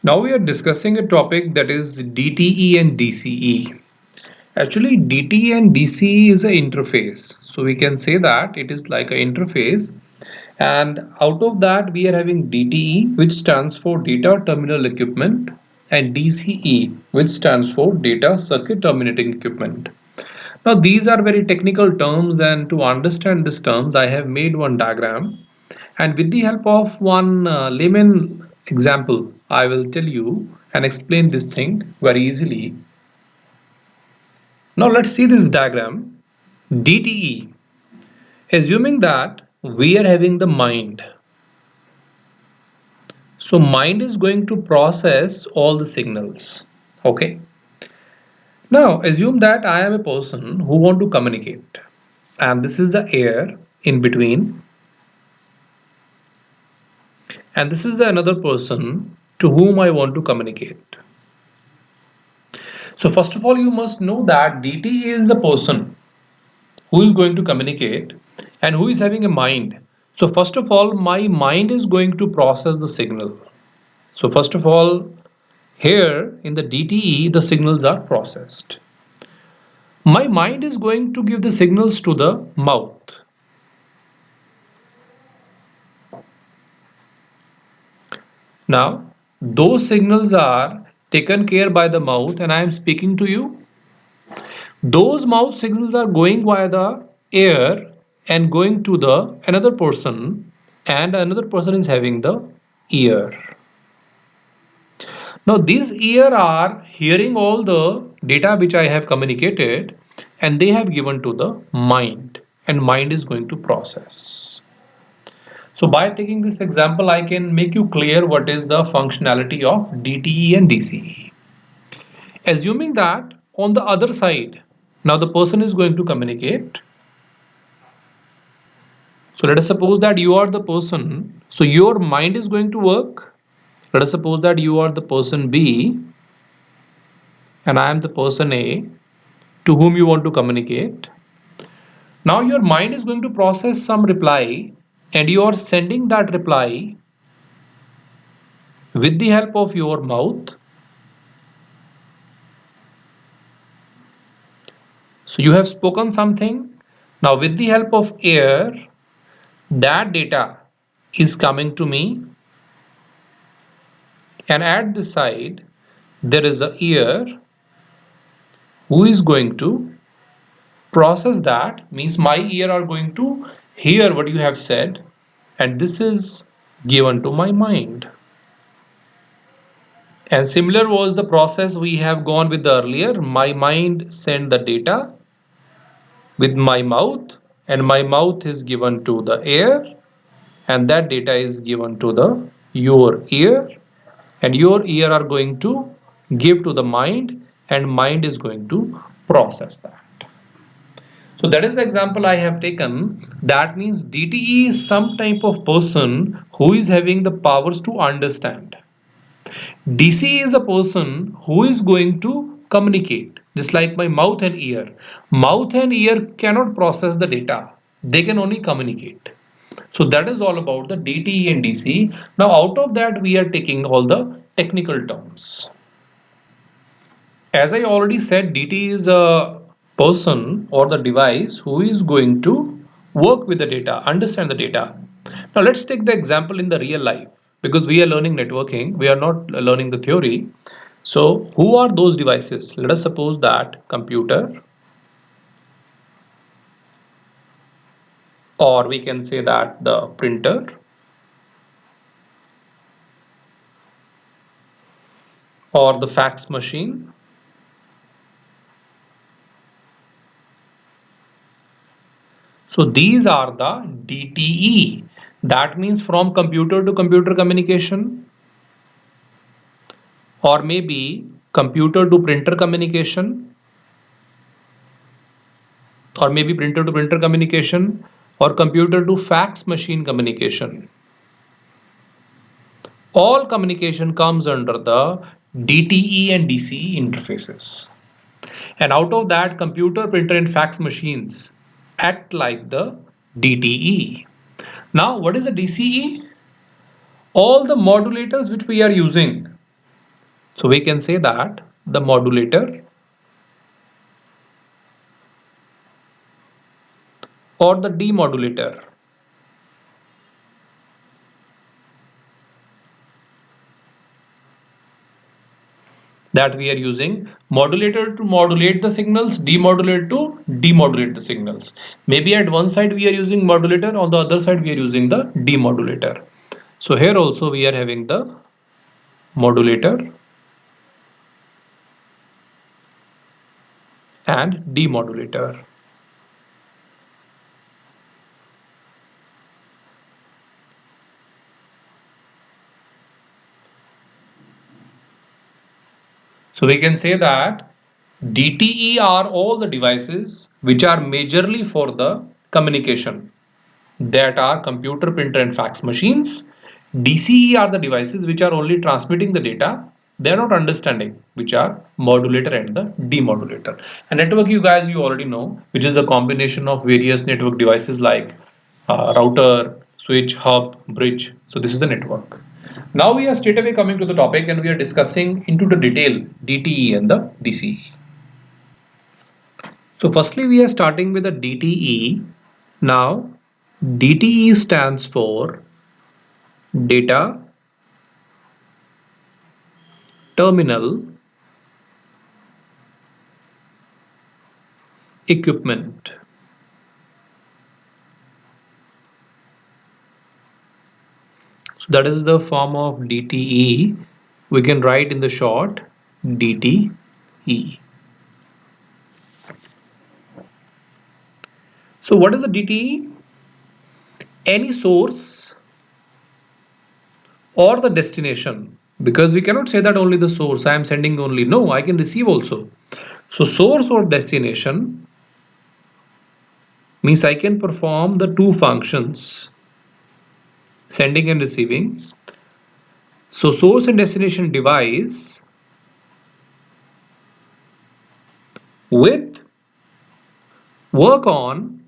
Now we are discussing a topic that is DTE and DCE. Actually, DTE and DCE is an interface. So we can say that it is like an interface. And out of that, we are having DTE, which stands for Data Terminal Equipment, and DCE, which stands for Data Circuit Terminating Equipment. Now, these are very technical terms, and to understand these terms, I have made one diagram. And with the help of one layman example, I will tell you and explain this thing very easily. Now let's see this diagram. DTE, assuming that we are having the mind. So mind is going to process all the signals. Okay. Now assume that I am a person who want to communicate, and this is the air in between, and this is the another person to whom I want to communicate. So first of all, you must know that DT is the person who is going to communicate and who is having a mind. So first of all, my mind is going to process the signal. So first of all, here in the DTE, the signals are processed. My mind is going to give the signals to the mouth. Now, those signals are taken care by the mouth and I am speaking to you. Those mouth signals are going via the air and going to the another person, and another person is having the ear. Now these ear are hearing all the data which I have communicated, and they have given to the mind, and mind is going to process. So by taking this example, I can make you clear what is the functionality of DTE and DCE. Assuming that on the other side, now the person is going to communicate. So let us suppose that you are the person. So your mind is going to work. Let us suppose that you are the person B and I am the person A to whom you want to communicate. Now your mind is going to process some reply and you are sending that reply with the help of your mouth. So you have spoken something. Now with the help of air, that data is coming to me, and at the side there is a ear who is going to process that, means my ear are going to hear what you have said, and this is given to my mind. And similar was the process we have gone with earlier. My mind sent the data with my mouth, and my mouth is given to the air, and that data is given to the your ear, and your ear are going to give to the mind, and mind is going to process that. So that is the example I have taken. That means DTE is some type of person who is having the powers to understand. DC is a person who is going to communicate, just like my mouth and ear. Mouth and ear cannot process the data, they can only communicate. So that is all about the DTE and DC. Now out of that we are taking all the technical terms. As I already said, DT is a person or the device who is going to work with the data, understand the data. Now let's take the example in the real life, because we are learning networking, we are not learning the theory. So who are those devices? Let us suppose that computer, or we can say that the printer, or the fax machine. So these are the DTE. That means from computer to computer communication, or maybe computer to printer communication, or maybe printer to printer communication, or computer to fax machine communication. All communication comes under the DTE and DCE interfaces. And out of that, computer, printer, and fax machines act like the DTE. Now, what is a DCE? All the modulators which we are using, So we can say that the modulator or the demodulator that we are using, modulator to modulate the signals, demodulator to demodulate the signals. Maybe at one side we are using modulator, on the other side we are using the demodulator. So here also we are having the modulator and demodulator. So we can say that DTE are all the devices which are majorly for the communication, that are computer, printer and fax machines. DCE are the devices which are only transmitting the data. They are not understanding, which are modulator and the demodulator. A network, you guys, you already know, which is a combination of various network devices like router, switch, hub, bridge. So this is the network. Now we are straight away coming to the topic and we are discussing into the detail DTE and the DCE. So firstly we are starting with the DTE. Now DTE stands for data terminal equipment. So that is the form of DTE. We can write in the short DTE. So what is a DTE? Any source or the destination, because we cannot say that only the source I am sending only. No, I can receive also. So source or destination means I can perform the two functions, sending and receiving. So source and destination device with work on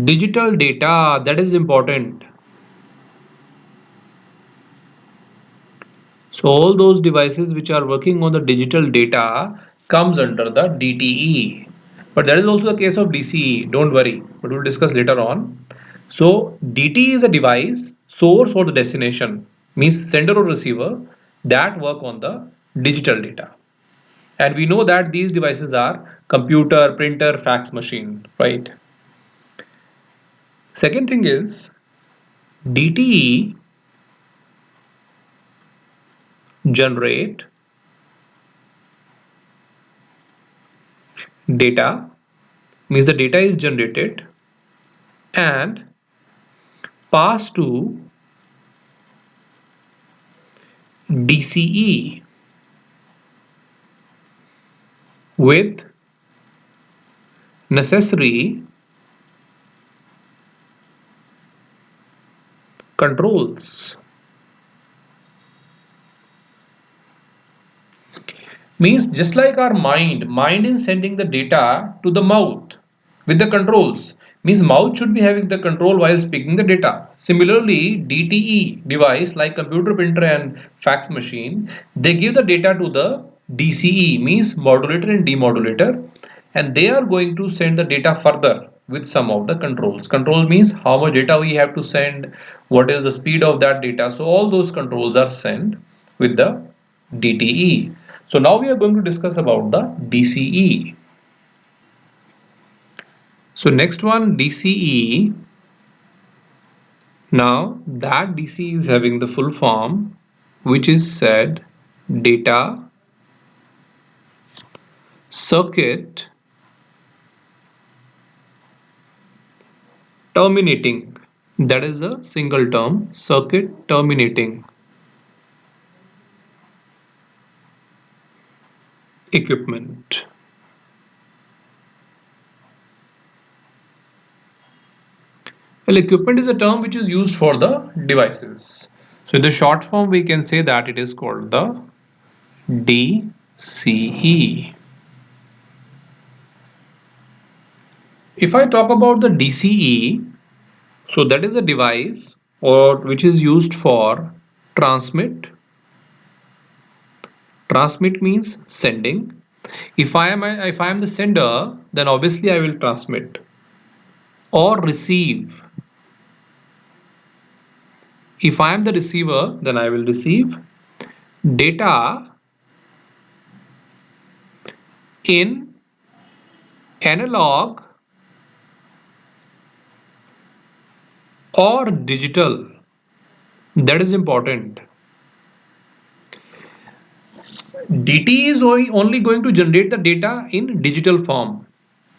digital data, that is important. So all those devices which are working on the digital data comes under the DTE. But that is also the case of DCE, don't worry, but we'll discuss later on. So DTE is a device, source or the destination, means sender or receiver, that work on the digital data. And we know that these devices are computer, printer, fax machine, right? Second thing is DTE generate data, means the data is generated and passed to DCE with necessary controls. Means just like our mind is sending the data to the mouth with the controls. Means mouth should be having the control while speaking the data. Similarly, DTE device like computer, printer and fax machine, they give the data to the DCE, means modulator and demodulator, and they are going to send the data further with some of the controls. Control means how much data we have to send, what is the speed of that data. So all those controls are sent with the DTE. So now we are going to discuss about the DCE. So next one, DCE. Now that DCE is having the full form, which is said data circuit terminating. That is a single term, circuit terminating equipment. Well, equipment is a term which is used for the devices. So in the short form, we can say that it is called the DCE. If I talk about the DCE, so that is a device or which is used for transmit. Transmit means sending. If I am the sender, then obviously I will transmit. Or receive. If I am the receiver, then I will receive data in analog or digital. That is important. DTE is only going to generate the data in digital form,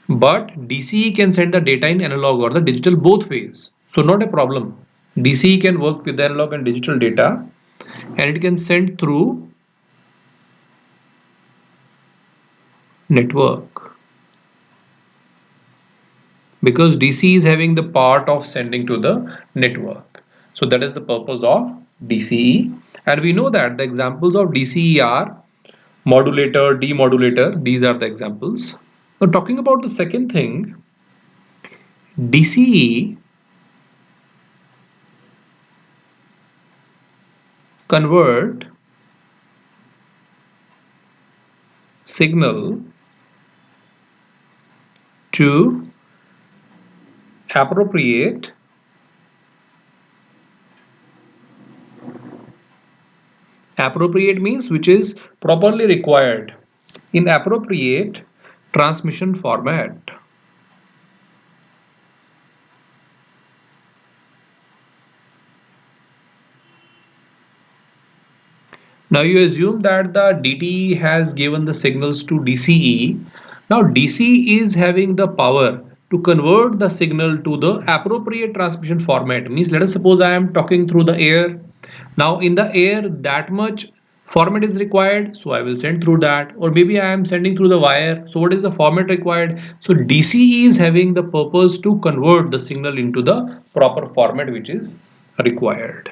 but DCE can send the data in analog or the digital both ways. So not a problem. DCE can work with the analog and digital data, and it can send through network, because DC is having the part of sending to the network. So that is the purpose of DCE. And we know that the examples of DCE are modulator, demodulator. These are the examples. Now talking about the second thing, DCE convert signal to appropriate means which is properly required in appropriate transmission format. Now you assume that the DTE has given the signals to DCE. Now DCE is having the power to convert the signal to the appropriate transmission format. Means let us suppose I am talking through the air. Now in the air that much format is required, so I will send through that. Or maybe I am sending through the wire, so what is the format required? So DCE is having the purpose to convert the signal into the proper format which is required.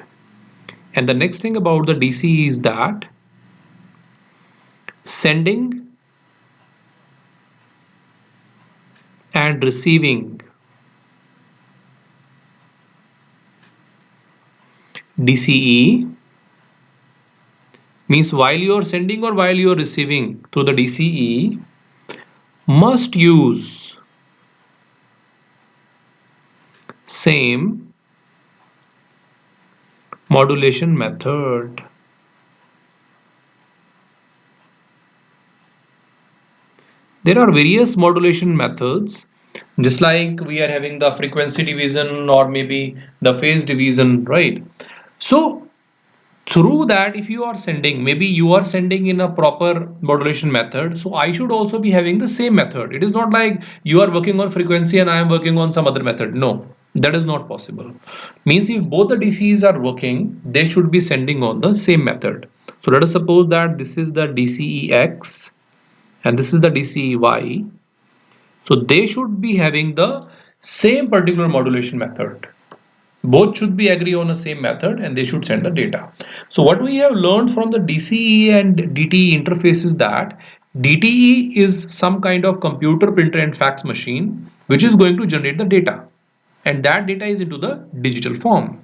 And the next thing about the DCE is that sending and receiving. DCE means while you are sending or while you are receiving through the DCE must use same modulation method. There are various modulation methods, just like we are having the frequency division or maybe the phase division, right? So through that, if you are sending, maybe you are sending in a proper modulation method, so I should also be having the same method. It is not like you are working on frequency and I am working on some other method. No, that is not possible. Means if both the DCEs are working, they should be sending on the same method. So let us suppose that this is the DCEX and this is the DCEY. So they should be having the same particular modulation method. Both should be agree on the same method and they should send the data. So what we have learned from the DCE and DTE interface is that DTE is some kind of computer, printer and fax machine which is going to generate the data, and that data is into the digital form.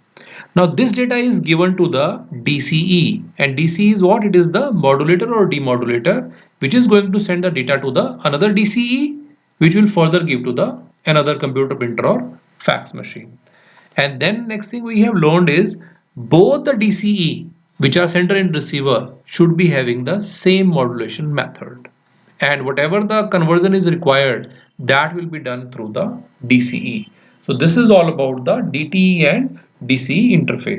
Now this data is given to the DCE, and DCE is what? It is the modulator or demodulator which is going to send the data to the another DCE which will further give to the another computer, printer or fax machine. And then next thing we have learned is both the DCE which are sender and receiver should be having the same modulation method, and whatever the conversion is required that will be done through the DCE. So this is all about the DTE and DCE interface.